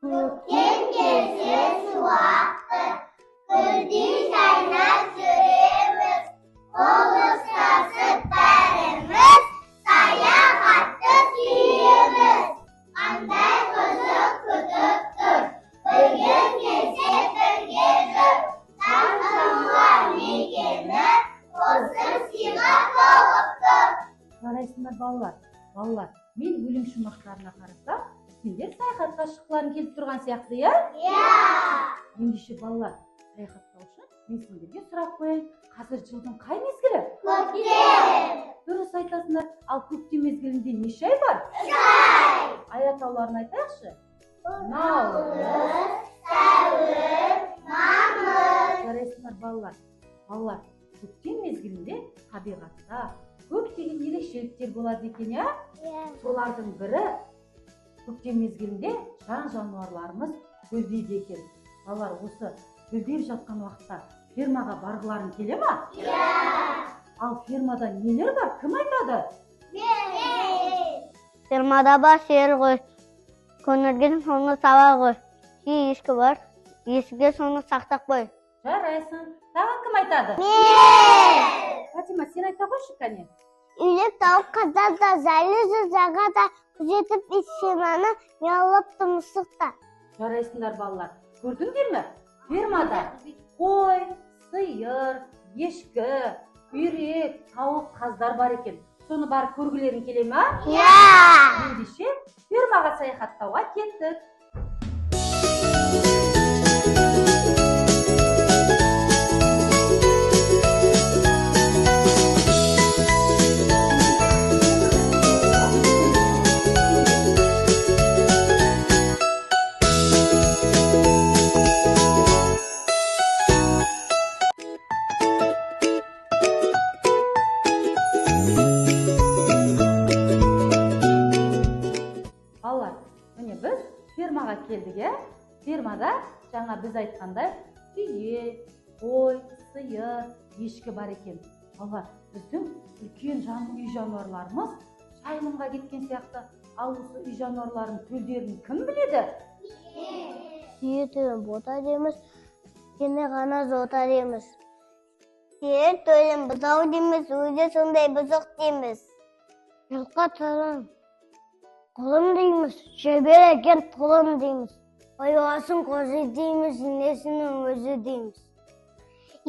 Көктем келсе суақты, гүлдей жайнап жүреміз. Қол ұстасып бәріміз, саяхатты сүйеміз. Қандай қызық күтіп тұр, бірге келсе бірге жүр. Таң соңғар мекені, осы сыйға толып тұр. Жарайсыңдар балалар, мен өлең шумақтарына қарасам, сендер саяхатқа шыққыларың келіп тұрған сияқты, иә? Ендеше балалар, саяхаттау үшін мен сендерге сұрақ қояйын. Қазір жылдың қай мезгілі? Көктем. Дұрыс айтасыңдар. Ал көктем мезгілінде неше ай бар? 3 ай. Ай атауларын айтайықшы. Наурыз, сәуір, мамыр. Жарайсыңдар балалар, көктем мезгілінде табиғатта көптеген ерекшеліктер болады екен, иә? Солардың бірі көктем мезгілінде жан-жануарларымыз гүлдейді екен. Балалар, осы гүлдеп жатқан уақытта фермаға барғыларың келе ма? Ал фермада нелер бар? Кім айтады? Фермада бар сиыр ғой, көңілген соны сава ғой. Ешкі бар, ешіге соны сақтақ қой. Жарайсың. Тағы кім айтады? Фатима, сен айта қойшы кәне. Үйлеп тауып қазарда, зәйлі жағада, күзетіп итшеманы мияулапты мысықта. Жарайсыңдар балалар. Көрдіңдер ме? Фермада қой, сиыр, ешкі, үйрек, тауық, қаздар бар екен. Соны барып көргілерің келе ме? Ендеше фермаға саяхаттауға кеттік. Фермаға келдік, е? Фермада жаңа біз айтқандай түйе, қой, сиыр, ешкі бар екен. Балалар, біздің үлкен үй жануарларымыз жайылымға кеткен сияқты. Ал осы үй жануарларының төлдерін кім біледі? Түйе төлін бота дейміз, кені ғана жота дейміз. Сиыр төлін бұзау дейміз, өзі сондай бұзық дейміз. Жылқы төлін құлын дейміз, шөбереген тұлын дейміз. Айуасын қозы дейміз, несінің өзі дейміз.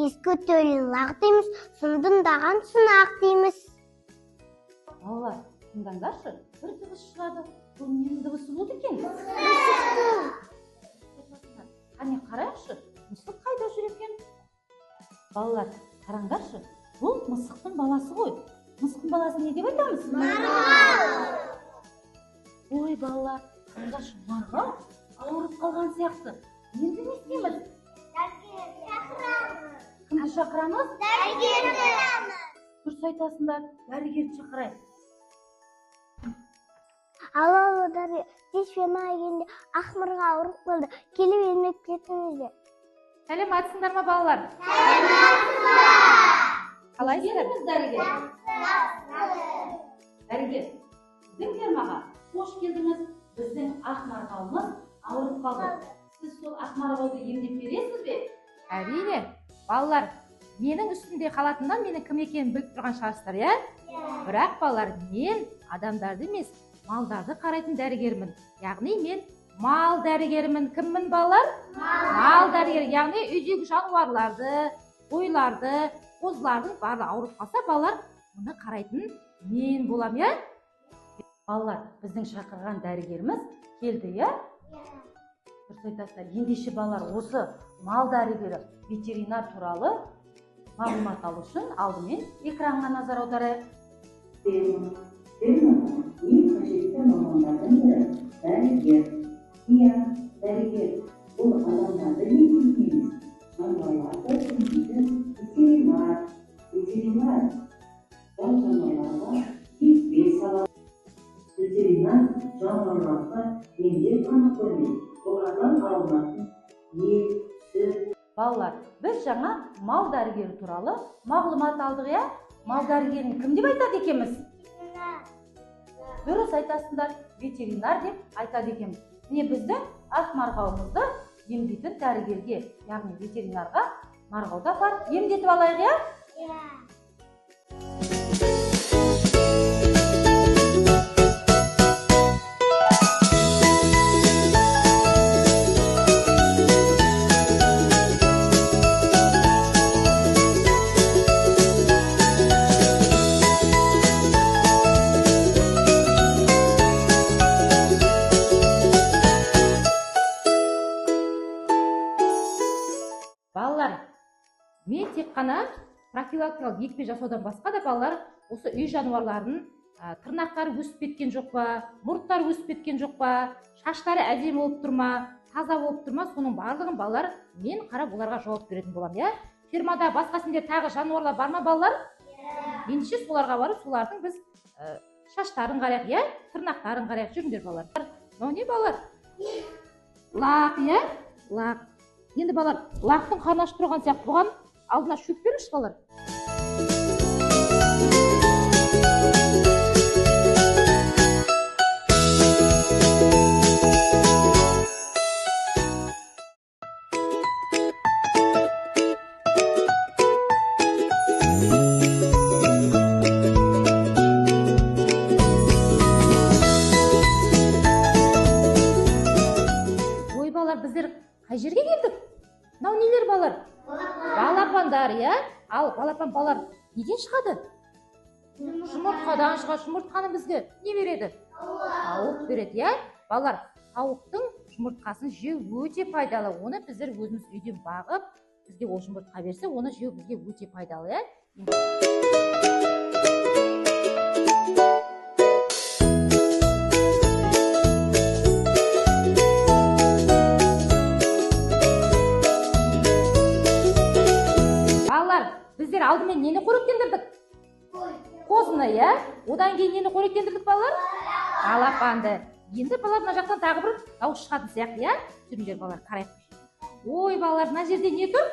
Ескі төлін лақ дейміз, сұндындаған сынақ дейміз. Балалар, тыңдаңдаршы, бір дыбыс шығады. Бұл ненің дыбысы болды екен? Қане қарайықшы, мысық қайда жүр екен? Балалар, қараңдаршы, бұл мысықтың баласы ғой. Мысықтың баласы не деп айтамыз? Марғау. Ой, балалар, қараңдаршы, марғау ауырып қалған сияқты. Енді не істейміз? Кімді шақырамыз? Дәрігерді. Дұрыс айтасыңдар, дәрігерді шақырайық. Алло, дәрігер, тез фермаға келгенде ақмырға ауырып қалды. Келіп емдеп кетіңіздер. Сәлематсыңдар ма, балалар? Қалайсыздар? Дәрігер. Дәрігер, біздің фермаға қош келдіңіз. Біздің ақмарғауымыз ауырып қалды. Сіз сол ақмарғауды емдеп бересіз бе? Әрине, балалар, менің үстінде қалатыннан менің кім екенін біліп тұрған шығарсыздар, иә? Бірақ балалар, мен адамдарды емес, малдарды қарайтын дәрігермін. Яғни мен мал дәрігерімін. Кіммін, балалар? Мал дәрігер. Яғни үйдегі жануарларды, қойларды, қозылардың барлығы ауырып қалса, балалар, мұны қарайтын мен болам, иә? Балалар, біздің шақырған дәрігеріміз келді, иә? Дұрыс айтасыздар. Ендеше балалар, осы мал дәрігері ветеринар туралы мағлұмат алу үшін алдымен экранға назар аударайық. Фермаға ең қажетті мамандардың бірі дәрігер. Иә, дәрігер. Бұл адамдарды емдейтін, жануарларды емдейтін ветеринар. Жануарларға екпе салады. Ветеринар жануарларға емдеп қана қоймайды. Олардан алынатын ет, сүт. Балалар, біз жаңа мал дәрігері туралы мағлұмат алдық, иә? Мал дәрігерін кім деп айтады екенбіз? Дұрыс айтасыңдар, ветеринар деп айтады екенбіз. Міне біздің ас марғауымызды емдейтін дәрігерге, яғни ветеринарға марғауда апарып емдетіп алайық, иә? Балалар, мен тек қана профилактикалық екпе жасаудан басқа да балалар осы үй жануарларының тырнақтары өсіп кеткен жоқ па, мұрттары өсіп кеткен жоқ па, шаштары әдемі болып тұр ма, таза болып тұр ма, соның барлығын балалар мен қарап оларға жауап беретін боламын, иә? Фермада басқа сендер тағы жануарлар бар ма балалар? Ендеше соларға барып, солардың біз шаштарын қарайық, иә? Тырнақтарын қарайық, жүріңдер балалар. Мынау не балалар? Лақ, иә? Лақ. Енді балалар, лақтың қарны ашып тұрған сияқты, бұған алдына шөп беріңізші балалар. Ой балалар, біздер қай жерге келдік? Мынау нелер балалар? Балапандар, иә? Ал балапан балалар неден шығады? Жұмыртқадан шығады. Жұмыртқаны бізге не береді? Тауық береді, иә? Балалар, тауықтың жұмыртқасын жеу өте пайдалы. Оны біздер өзіміз үйден бағып, бізге ол жұмыртқа берсе, оны жеу бізге өте пайдалы, иә? Біздер алдымен нені қоректендірдік? Қозыны, иә? Одан кейін нені қоректендірдік балалар? Балапанды. Енді балалар мына жақтан тағы бір дауыс шығатын сияқты, иә? Жүріңдер балалар, қарайық. Ой балалар, мына жерде не тұр?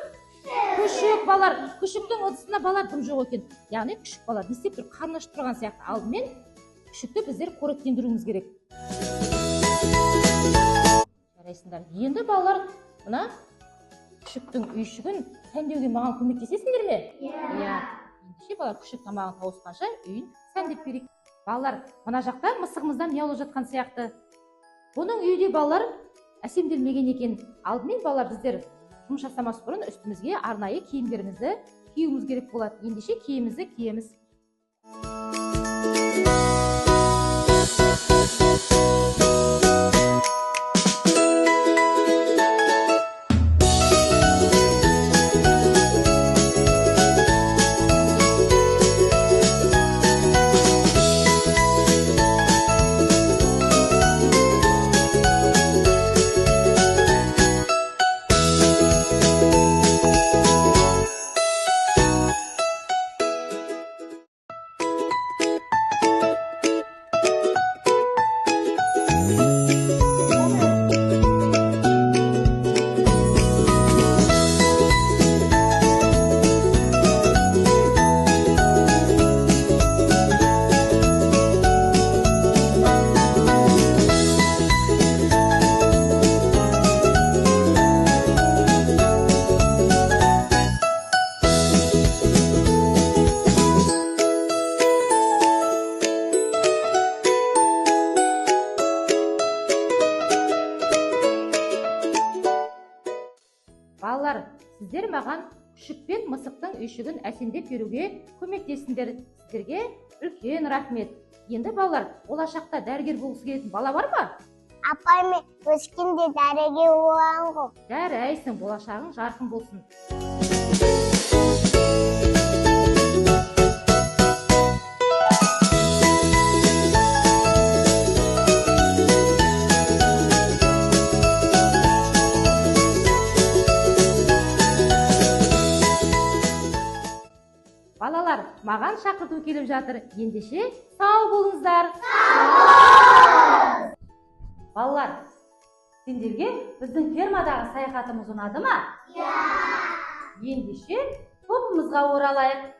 Күшік балалар. Күшіктің ыдысында балалар дым жоқ екен. Яғни күшік балалар не істеп тұр? Қарны ашып тұрған сияқты. Алдымен күшікті біздер қоректендіруіміз керек. Жарайсыңдар. Енді балалар, мына күшіктің үйшігін сәндеуге маған көмектесесіңдер ме? Иә. Ендеше балалар, күшік тамағын тауысқанша үйін сәндеп берейік. Балалар, мына жақта мысығымыздан мияулап жатқан сияқты. Бұның үйі де балалар әсемделмеген екен. Алдымен балалар, біздер жұмыс жасамас бұрын үстімізге арнайы киімдерімізді киюіміз керек болады. Ендеше киімімізді киеміз. Балалар, сіздер маған күшік пен мысықтың үйшігін әсемдеп беруге көмектестіңдер. Сіздерге үлкен рахмет. Енді балалар, болашақта дәрігер болғысы келетін бала бар ма? Апаймен өскенде дәрігер болған ғой. Жарайсың, болашағың жарқын болсын. Балалар, маған шақырту келіп жатыр. Ендеше сау болыңыздар. Балалар, сендерге біздің фермадағы саяхатымыз ұнады ма? Ендеше топымызға оралайық.